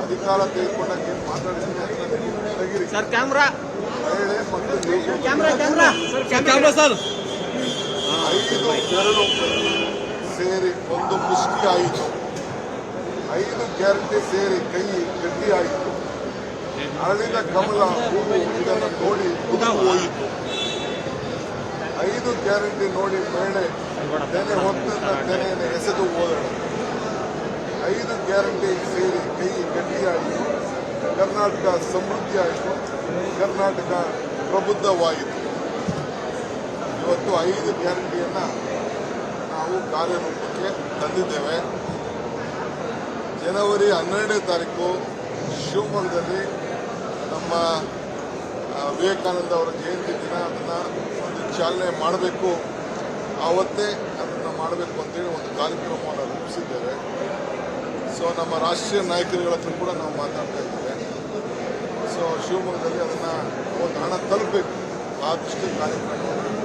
ಅಧಿಕಾರ ತೆಗೆದುಕೊಂಡಾಗ ಮಾತಾಡಿದ್ರೆ ಸರ್ ಕ್ಯಾಮ್ರಾ ಮಹಿಳೆ ಮತ್ತು ಕ್ಯಾಮ್ರಾ ಸರ್ 5 ಬೆರಳು ಸೇರಿ ಒಂದು ಮುಷ್ಟಿ ಆಯಿತು. 5 ಗ್ಯಾರಂಟಿ ಸೇರಿ ಕೈ ಗಟ್ಟಿ ಆಯಿತು. ಅರಳಿದ ಕಮಲ ಹೂವು ಇದನ್ನು ನೋಡಿ ಹೋಯಿತು. 5 ಗ್ಯಾರಂಟಿ ನೋಡಿ ಮಹಿಳೆ ತೆನೆ ಹೊತ್ತಿನ ತೆನೆಯನ್ನು ಎಸೆದು ಹೋದಳು. 5 ಗ್ಯಾರಂಟಿ ಸೇರಿ ಕೈ ಗಟ್ಟಿಯಾಯಿತು. ಕರ್ನಾಟಕ ಸಮೃದ್ಧಿ ಆಯಿತು. ಕರ್ನಾಟಕ ಪ್ರಬುದ್ಧವಾಯಿತು. ಇವತ್ತು 5 ಗ್ಯಾರಂಟಿಯನ್ನು ನಾವು ಕಾರ್ಯರೂಪಕ್ಕೆ ತಂದಿದ್ದೇವೆ. ಜನವರಿ 12ನೇ ತಾರೀಕು ಶಿವಮೊಗ್ಗದಲ್ಲಿ ನಮ್ಮ ವಿವೇಕಾನಂದ ಅವರ ಜಯಂತಿ ದಿನ ಅದನ್ನು ಒಂದು ಚಾಲನೆ ಮಾಡಬೇಕು, ಆವತ್ತೇ ಅದನ್ನು ಮಾಡಬೇಕು ಅಂತೇಳಿ ಒಂದು ಕಾರ್ಯಕ್ರಮವನ್ನು ರೂಪಿಸಿದ್ದೇವೆ. ಸೊ ನಮ್ಮ ರಾಷ್ಟ್ರೀಯ ನಾಯಕರುಗಳ ಹತ್ರ ಕೂಡ ನಾವು ಮಾತಾಡ್ತಾ ಇದ್ದೇವೆ. ಸೊ ಶಿವಮೊಗ್ಗದಲ್ಲಿ ಅದನ್ನು ಒಂದು ಹಣ ತಲುಪಬೇಕು, ಆ ದೃಷ್ಟಿ ಕಾರ್ಯಕ್ರಮವನ್ನು.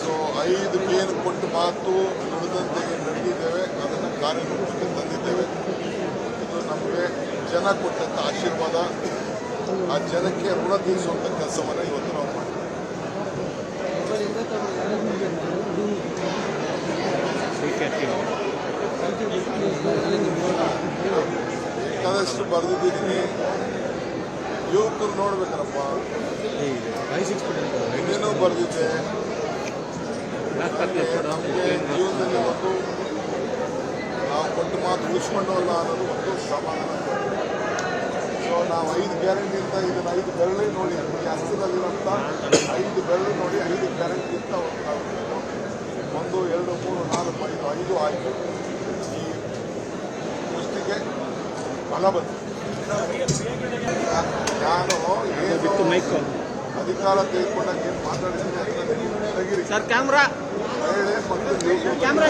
ಸೊ 5 ಏನು ಕೊಟ್ಟು ಮಾತು ನುಡಿದಂತೆ ನಡೆದಿದ್ದೇವೆ, ಅದನ್ನು ಕಾರ್ಯರೂಪಕ್ಕೆ ತಂದಿದ್ದೇವೆ. ಇದು ನಮಗೆ ಜನ ಕೊಟ್ಟಂಥ ಆಶೀರ್ವಾದ. ಆ ಜನಕ್ಕೆ ಋಣ ತೀರಿಸುವಂಥ ಕೆಲಸವನ್ನು ಇವತ್ತು ನಾವು ಮಾಡ್ತೀವಿ. ಬೇಕಾದಷ್ಟು ಬರೆದಿದ್ದೀನಿ. ಯುವಕರು ನೋಡ್ಬೇಕಲ್ಲಪ್ಪ, ಇನ್ನೇನೋ ಬರೆದಿದ್ದೆ. ನಮಗೆ ಜೀವನದಲ್ಲಿ ಒಂದು ನಾವು ಕೊಟ್ಟು ಮಾತು ಉಳಿಸ್ಕೊಂಡವಲ್ಲ ಅನ್ನೋದು ಒಂದು ಸಮಾಧಾನ. ಸೊ ನಾವು 5 ಗ್ಯಾರಂಟಿ ಅಂತ ಇದನ್ನು 5 ಬೆರಳೇ ನೋಡಿ, ಈ ಹಸ್ತದಲ್ಲಿರುವಂಥ 5 ಬೆರಳು ನೋಡಿ 5 ಗ್ಯಾರಂಟಿ ಅಂತ ನಾವು 1 2 3 4 5 ಆಯಿತು. ಈ ದೃಷ್ಟಿಗೆ ಫಲ ಬಂತು. ನಾನು ಅಧಿಕಾರ ತೆಗೆದುಕೊಂಡಾಗ ಏನು ಮಾತಾಡಿದ್ರೆ ಸರ್ ಕ್ಯಾಮ್ರಾ ಮಹಿಳೆ ಮತ್ತು ಕ್ಯಾಮ್ರಾ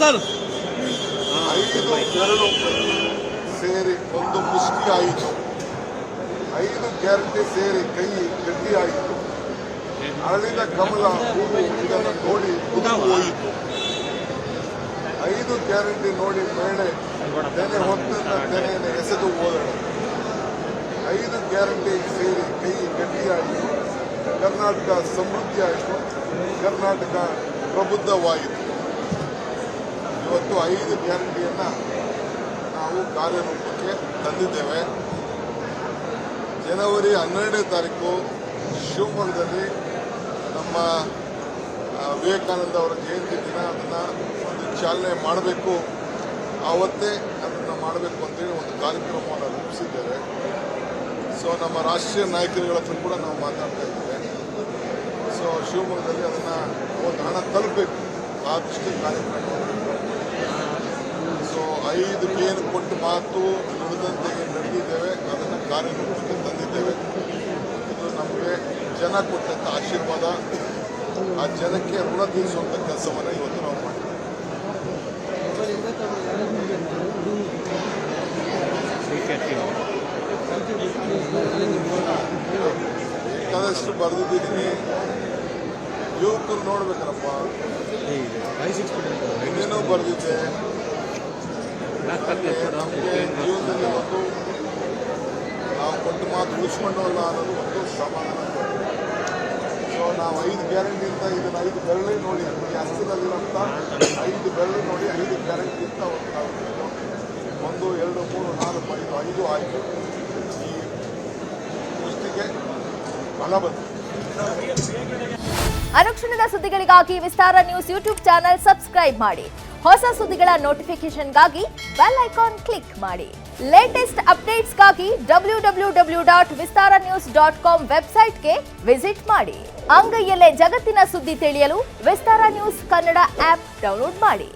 ಸರ್ 5 ಬೆರಳು ಸೇರಿ ಒಂದು ಮುಷ್ಟಿ ಆಯಿತು. 5 ಗ್ಯಾರಂಟಿ ಸೇರಿ ಕೈ ಗಟ್ಟಿ ಆಯಿತು. ಅರಳಿದ ಕಮಲ ಹೂವು ಇದನ್ನು ನೋಡಿ ಹೋಯಿತು. 5 ಗ್ಯಾರಂಟಿ ನೋಡಿ ಮಹಿಳೆ ತೆನೆ ಹೊತ್ತಿನ ತೆನೆಯನ್ನು ಎಸೆದು ಹೋದಳು. 5 ಗ್ಯಾರಂಟಿ ಸೇರಿ ಕೈ ಗಟ್ಟಿಯಾಯಿತು. ಕರ್ನಾಟಕ ಸಮೃದ್ಧಿ ಆಯಿತು. ಕರ್ನಾಟಕ ಪ್ರಬುದ್ಧವಾಯಿತು. ಇವತ್ತು 5 ಗ್ಯಾರಂಟಿಯನ್ನು ನಾವು ಕಾರ್ಯರೂಪಕ್ಕೆ ತಂದಿದ್ದೇವೆ. ಜನವರಿ 12ನೇ ತಾರೀಕು ಶಿವಮೊಗ್ಗದಲ್ಲಿ ನಮ್ಮ ವಿವೇಕಾನಂದ ಅವರ ಜಯಂತಿ ದಿನ ಅದನ್ನು ಒಂದು ಚಾಲನೆ ಮಾಡಬೇಕು, ಆವತ್ತೇ ಅದನ್ನು ಮಾಡಬೇಕು ಅಂತೇಳಿ ಒಂದು ಕಾರ್ಯಕ್ರಮವನ್ನು ರೂಪಿಸಿದ್ದೇವೆ. ಸೊ ನಮ್ಮ ರಾಷ್ಟ್ರೀಯ ನಾಯಕರುಗಳ ಹತ್ರ ಕೂಡ ನಾವು ಮಾತಾಡ್ತಾ ಇದ್ದೇವೆ. ಸೊ ಶಿವಮೊಗ್ಗದಲ್ಲಿ ಅದನ್ನು ಒಂದು ಹಣ ತಲುಪಬೇಕು, ಆ ದೃಷ್ಟಿ ಕಾರ್ಯಕ್ರಮವನ್ನು. ಸೊ 5 ಏನು ಕೊಟ್ಟು ಮಾತು ನುಡಿದಂತೆ ನಡೆದಿದ್ದೇವೆ, ಅದನ್ನು ಕಾರ್ಯರೂಪಕ್ಕೆ ತಂದಿದ್ದೇವೆ. ಇದು ನಮಗೆ ಜನ ಕೊಟ್ಟಂಥ ಆಶೀರ್ವಾದ. ಆ ಜನಕ್ಕೆ ಋಣ ತೀರಿಸುವಂಥ ಕೆಲಸವನ್ನು ಇವತ್ತು ನಾವು ಮಾಡ್ತೀವಿ. ಬೇಕಾದಷ್ಟು ಬರೆದಿದ್ದೀನಿ. ಯುವಕರು ನೋಡ್ಬೇಕಲ್ಲಪ್ಪ, ಇನ್ನೇನೋ ಬರೆದಿದ್ದೆ. ನಮಗೆ ಜೀವನದಲ್ಲಿ ಒಂದು ನಾವು ಕೊಟ್ಟು ಮಾತು ಉಳಿಸ್ಕೊಂಡವಲ್ಲ ಅನ್ನೋದು ಒಂದು ಸಮಾಧಾನ. ಸೊ ನಾವು 5 ಗ್ಯಾರಂಟಿ ಅಂತ ಇದನ್ನು 5 ಬೆರಳೇ ನೋಡಿ, ಈ ಹಸ್ತದಲ್ಲಿರುವಂಥ 5 ಬೆರಳು ನೋಡಿ 5 ಗ್ಯಾರಂಟಿ ಅಂತ ನಾವು 1 2 3 4 5 ಆಯಿತು. ಈ ದೃಷ್ಟಿಗೆ ಫಲ ಬಂತು. ಅನುಕ್ಷಣದ ಸುದ್ದಿಗಳಿಗಾಗಿ ವಿಸ್ತಾರ ನ್ಯೂಸ್ ಯೂಟ್ಯೂಬ್ ಚಾನೆಲ್ ಸಬ್ಸ್ಕ್ರೈಬ್ ಮಾಡಿ. ಹೊಸ ಸುದ್ದಿಗಳ ನೋಟಿಫಿಕೇಶನ್ಗಾಗಿ ಬೆಲ್ ಐಕಾನ್ ಕ್ಲಿಕ್ ಮಾಡಿ. ಲೇಟೆಸ್ಟ್ ಅಪ್ಡೇಟ್ಸ್ಗಾಗಿ www.vistaranews.com ವೆಬ್ಸೈಟ್ಗೆ ವಿಸಿಟ್ ಮಾಡಿ. ಅಂಗೈಯಲ್ಲೇ ಜಗತ್ತಿನ ಸುದ್ದಿ ತಿಳಿಯಲು ವಿಸ್ತಾರ ನ್ಯೂಸ್ ಕನ್ನಡ ಆಪ್ ಡೌನ್ಲೋಡ್ ಮಾಡಿ.